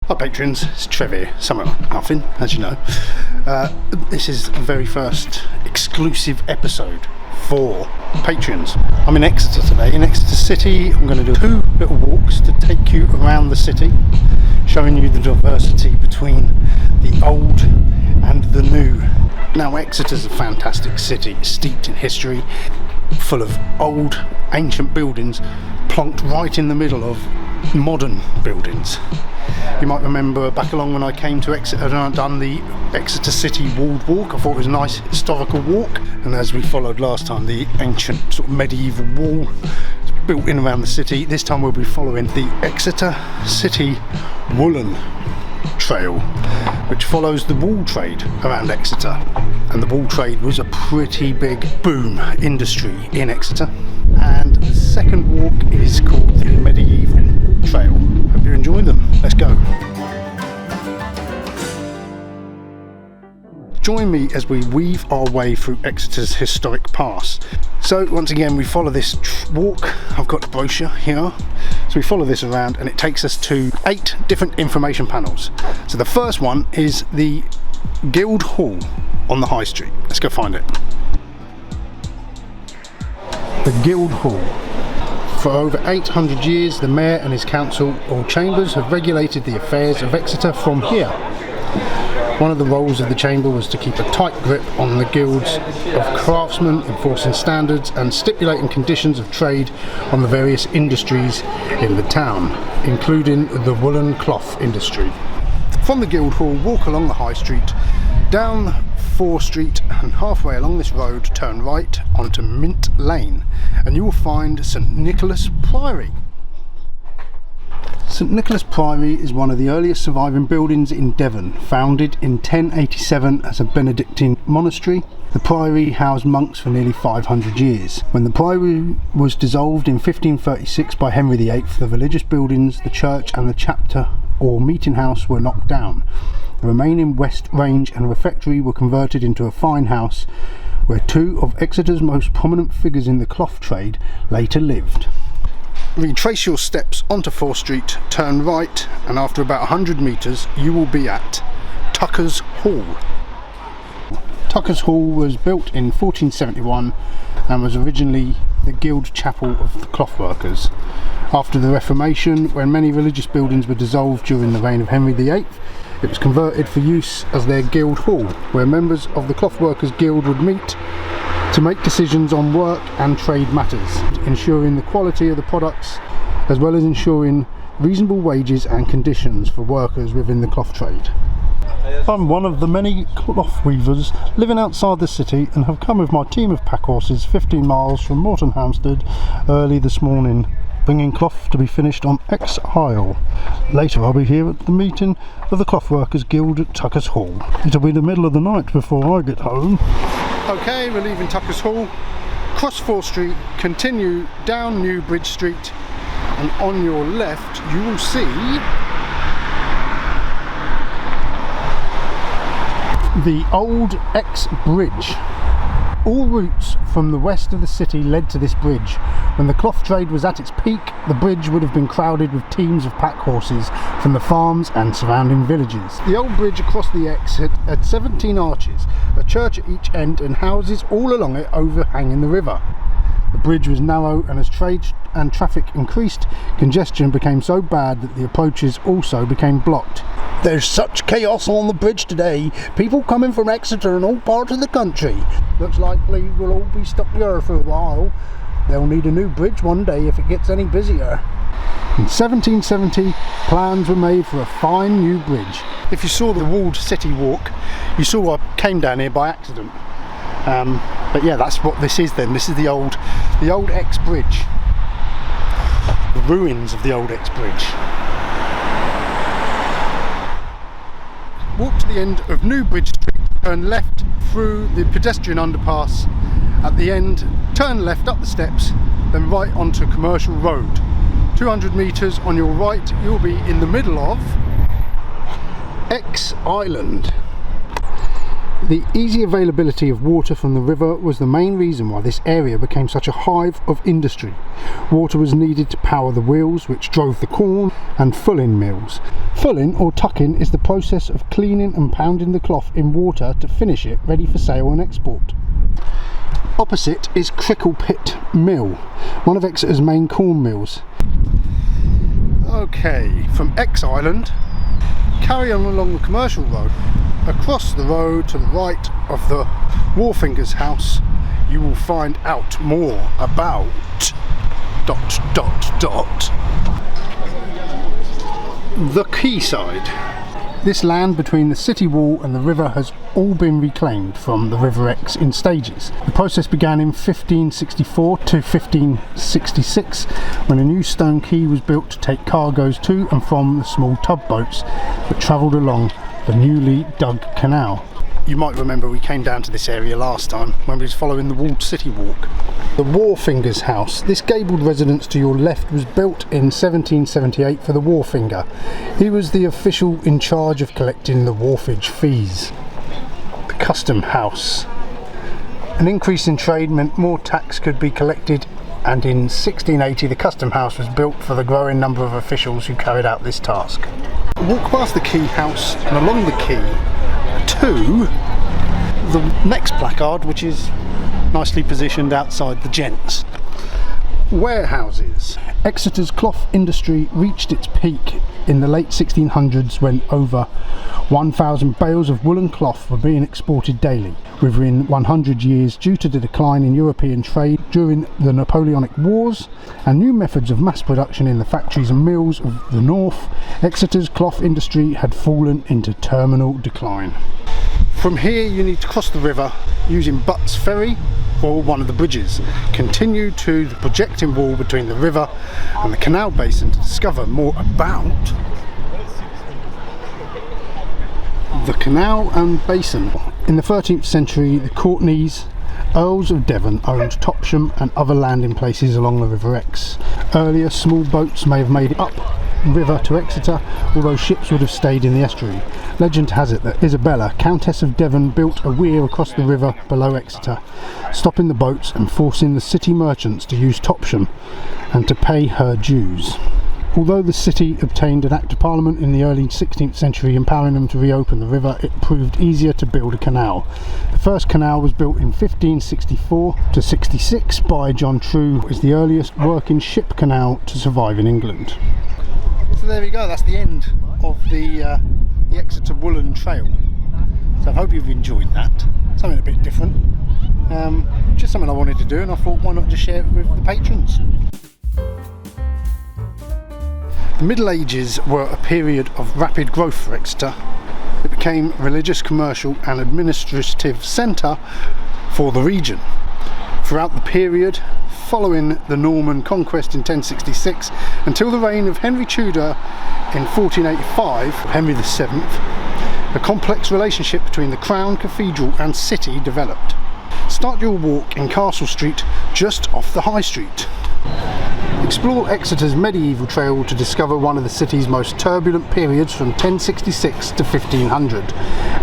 Hi patrons, it's Trevor, summer nothing, as you know. This is the very first exclusive episode for patrons. I'm in Exeter today, in Exeter City. I'm going to do 2 little walks to take you around the city, showing you the diversity between the old and the new. Now Exeter's a fantastic city, steeped in history, full of old ancient buildings plonked right in the middle of modern buildings. You might remember back along when I came to Exeter and I'd done the Exeter City walled walk. I thought it was a nice historical walk, and as we followed last time, the ancient sort of medieval wall is built in around the city. This time we'll be following the Exeter City Woollen trail, which follows the wool trade around Exeter. And the wool trade was a pretty big boom industry in Exeter. And the second walk is called the medieval trail. Hope you're enjoying them. Let's go. Join me as we weave our way through Exeter's historic past. So once again we follow this walk. I've got the brochure here. So we follow this around and it takes us to 8 different information panels. So the first one is the Guild Hall on the High Street. Let's go find it. The Guild Hall. For over 800 years, the Mayor and his council or chambers have regulated the affairs of Exeter from here. One of the roles of the chamber was to keep a tight grip on the guilds of craftsmen, enforcing standards and stipulating conditions of trade on the various industries in the town, including the woolen cloth industry. From the Guild Hall, walk along the High Street, down 4 Street, and halfway along this road turn right onto Mint Lane and you will find St Nicholas Priory. St Nicholas Priory is one of the earliest surviving buildings in Devon. Founded in 1087 as a Benedictine monastery, the priory housed monks for nearly 500 years. When the priory was dissolved in 1536 by Henry VIII, the religious buildings, the church and the chapter or meeting house were knocked down. The remaining West Range and refectory were converted into a fine house where 2 of Exeter's most prominent figures in the cloth trade later lived. Retrace your steps onto 4th Street, turn right, and after about 100 metres you will be at Tucker's Hall. Tucker's Hall was built in 1471 and was originally the guild chapel of the clothworkers. After the Reformation, when many religious buildings were dissolved during the reign of Henry VIII, it was converted for use as their guild hall, where members of the Clothworkers Guild would meet to make decisions on work and trade matters, ensuring the quality of the products as well as ensuring reasonable wages and conditions for workers within the cloth trade. I'm one of the many cloth weavers living outside the city and have come with my team of pack horses 15 miles from Morton Hampstead early this morning, bringing cloth to be finished on X Isle. Later I'll be here at the meeting of the Clothworkers Guild at Tucker's Hall. It'll be the middle of the night before I get home. Okay, we're leaving Tucker's Hall, cross 4th Street, continue down New Bridge Street, and on your left you will see the old X Bridge. All routes from the west of the city led to this bridge. When the cloth trade was at its peak, the bridge would have been crowded with teams of pack horses from the farms and surrounding villages. The old bridge across the Ex had 17 arches, a church at each end and houses all along it overhanging the river. The bridge was narrow, and as trade and traffic increased, congestion became so bad that the approaches also became blocked. There's such chaos on the bridge today, people coming from Exeter and all parts of the country. Looks likely we'll all be stuck here for a while. They'll need a new bridge one day if it gets any busier. In 1770, plans were made for a fine new bridge. If you saw the walled city walk, you saw I came down here by accident. But yeah, that's what this is then. This is the old X Bridge. The ruins of the old X Bridge. Walk to the end of New Bridge Street, turn left through the pedestrian underpass. At the end, turn left up the steps, then right onto Commercial Road. 200 metres on your right, you'll be in the middle of X Island. The easy availability of water from the river was the main reason why this area became such a hive of industry. Water was needed to power the wheels which drove the corn and fulling mills. Fulling or tucking is the process of cleaning and pounding the cloth in water to finish it ready for sale and export. Opposite is Crickle Pit Mill, one of Exeter's main corn mills. Okay, from X Island, carry on along the commercial road. Across the road to the right of the Wharfinger's house, you will find out more about ... the quayside. This land between the city wall and the river has all been reclaimed from the River Exe in stages. The process began in 1564 to 1566 when a new stone quay was built to take cargoes to and from the small tugboats that travelled along the newly dug canal. You might remember we came down to this area last time when we was following the walled city walk. The Wharfinger's house. This gabled residence to your left was built in 1778 for the wharfinger. He was the official in charge of collecting the wharfage fees. The Custom House. An increase in trade meant more tax could be collected, and in 1680 the Custom House was built for the growing number of officials who carried out this task. Walk past the quay house and along the quay to the next placard, which is nicely positioned outside the gents. Warehouses. Exeter's cloth industry reached its peak in the late 1600s when over 1,000 bales of woolen cloth were being exported daily. Within 100 years, due to the decline in European trade during the Napoleonic Wars and new methods of mass production in the factories and mills of the north, Exeter's cloth industry had fallen into terminal decline. From here you need to cross the river using Butts Ferry or one of the bridges. Continue to the projecting wall between the river and the canal basin to discover more about the canal and basin. In the 13th century, the Courtenays, Earls of Devon, owned Topsham and other landing places along the River Exe. Earlier, small boats may have made it up river to Exeter, although ships would have stayed in the estuary. Legend has it that Isabella, Countess of Devon, built a weir across the river below Exeter, stopping the boats and forcing the city merchants to use Topsham and to pay her dues. Although the city obtained an Act of Parliament in the early 16th century empowering them to reopen the river, it proved easier to build a canal. The first canal was built in 1564 to 66 by John True. It is the earliest working ship canal to survive in England. So there we go, that's the end of the Exeter Woollen Trail. So I hope you've enjoyed that. Something a bit different. Just something I wanted to do, and I thought why not just share it with the patrons. The Middle Ages were a period of rapid growth for Exeter. It became a religious, commercial and administrative centre for the region. Throughout the period following the Norman conquest in 1066 until the reign of Henry Tudor in 1485, Henry VII, a complex relationship between the Crown, Cathedral and City developed. Start your walk in Castle Street, just off the High Street. Explore Exeter's medieval trail to discover one of the city's most turbulent periods from 1066 to 1500,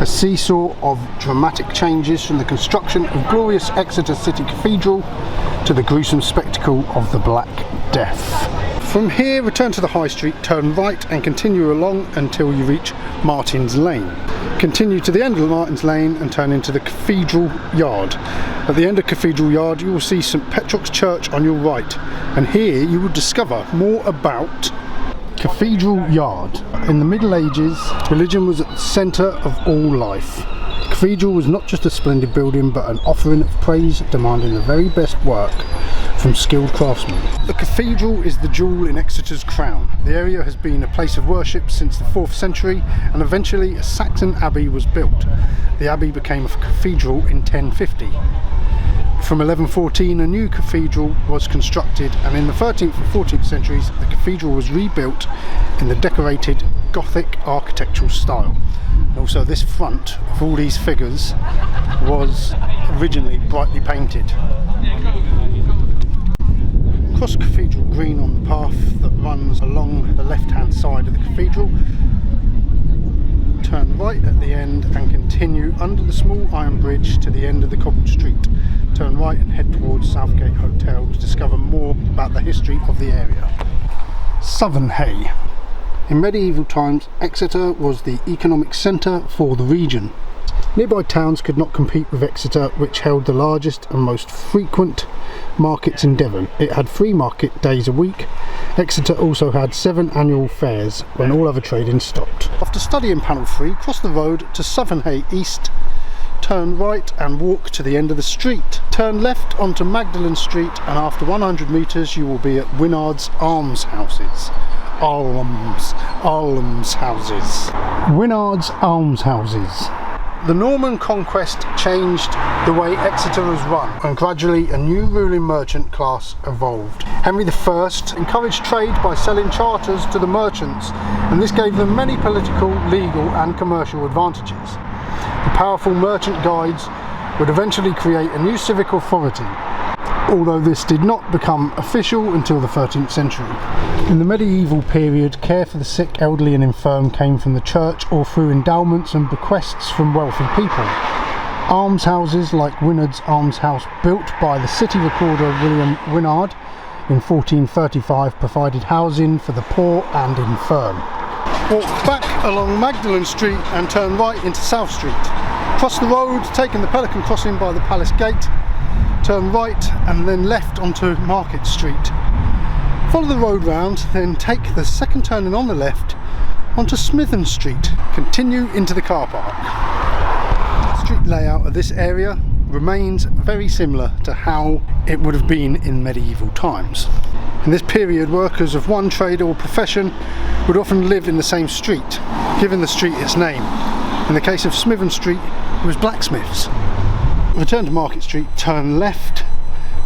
a seesaw of dramatic changes from the construction of glorious Exeter City Cathedral to the gruesome spectacle of the Black Death. From here, return to the High Street, turn right and continue along until you reach Martin's Lane. Continue to the end of Martin's Lane and turn into the Cathedral Yard. At the end of Cathedral Yard you will see St Petrock's Church on your right, and here you will discover more about Cathedral Yard. In the Middle Ages, religion was at the centre of all life. The cathedral was not just a splendid building but an offering of praise demanding the very best work from skilled craftsmen. The cathedral is the jewel in Exeter's crown. The area has been a place of worship since the 4th century and eventually a Saxon abbey was built. The abbey became a cathedral in 1050. From 1114 a new cathedral was constructed, and in the 13th and 14th centuries the cathedral was rebuilt in the decorated Gothic architectural style. And also this front of all these figures was originally brightly painted. Cross Cathedral Green on the path that runs along the left hand side of the cathedral. Turn right at the end and continue under the small iron bridge to the end of the cobbled street. Turn right and head towards Southgate Hotel to discover more about the history of the area. Southern Hay. In medieval times, Exeter was the economic centre for the region. Nearby towns could not compete with Exeter, which held the largest and most frequent markets in Devon. It had 3 market days a week. Exeter also had 7 annual fairs when all other trading stopped. After studying panel 3, cross the road to Southernhay East, turn right and walk to the end of the street. Turn left onto Magdalen Street, and after 100 metres you will be at Wynnard's Almshouses. Almshouses. Wynnard's Almshouses. The Norman conquest changed the way Exeter was run, and gradually a new ruling merchant class evolved. Henry I encouraged trade by selling charters to the merchants, and this gave them many political, legal and commercial advantages. The powerful merchant guides would eventually create a new civic authority, although this did not become official until the 13th century. In the medieval period, care for the sick, elderly and infirm came from the church or through endowments and bequests from wealthy people. Almshouses like Wynnard's Almshouse, built by the city recorder William Wynnard in 1435, provided housing for the poor and infirm. Walk back along Magdalen Street and turn right into South Street. Cross the road, taking the Pelican Crossing by the Palace Gate, turn right and then left onto Market Street. Follow the road round, then take the second turning on the left onto Smithen Street. Continue into the car park. The street layout of this area remains very similar to how it would have been in medieval times. In this period, workers of one trade or profession would often live in the same street, giving the street its name. In the case of Smithen Street, it was blacksmiths. Return to Market Street, turn left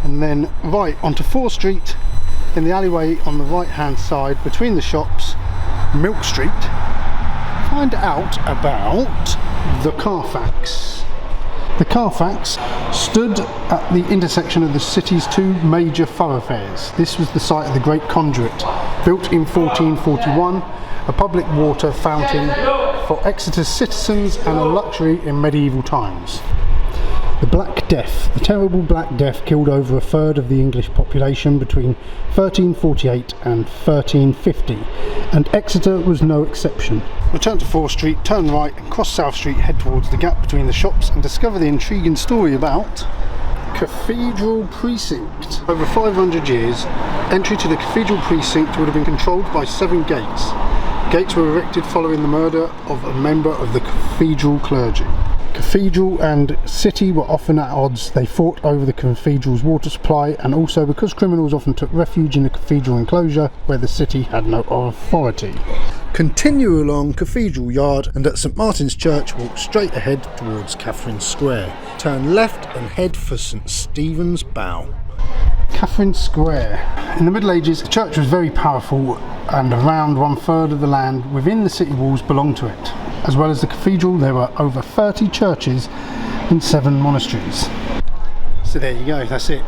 and then right onto 4 Street. In the alleyway on the right hand side between the shops, Milk Street, find out about the Carfax. The Carfax stood at the intersection of the city's 2 major thoroughfares. This was the site of the Great Conduit, built in 1441, a public water fountain for Exeter's citizens and a luxury in medieval times. The Black Death. The terrible Black Death killed over 1/3 of the English population between 1348 and 1350, and Exeter was no exception. Return to 4 Street, turn right and cross South Street, head towards the gap between the shops and discover the intriguing story about Cathedral Precinct. Over 500 years, entry to the Cathedral Precinct would have been controlled by 7 gates. Gates were erected following the murder of a member of the cathedral clergy. Cathedral and city were often at odds. They fought over the cathedral's water supply, and also because criminals often took refuge in the cathedral enclosure where the city had no authority. Continue along Cathedral Yard and at St Martin's Church walk straight ahead towards Catherine Square. Turn left and head for St Stephen's Bow. Catherine Square. In the Middle Ages, the church was very powerful and around 1/3 of the land within the city walls belonged to it. As well as the cathedral, there were over 30 churches and 7 monasteries. So there you go, that's it.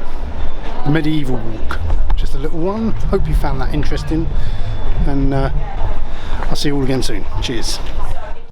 The medieval walk. Just a little one. Hope you found that interesting, and I'll see you all again soon. Cheers.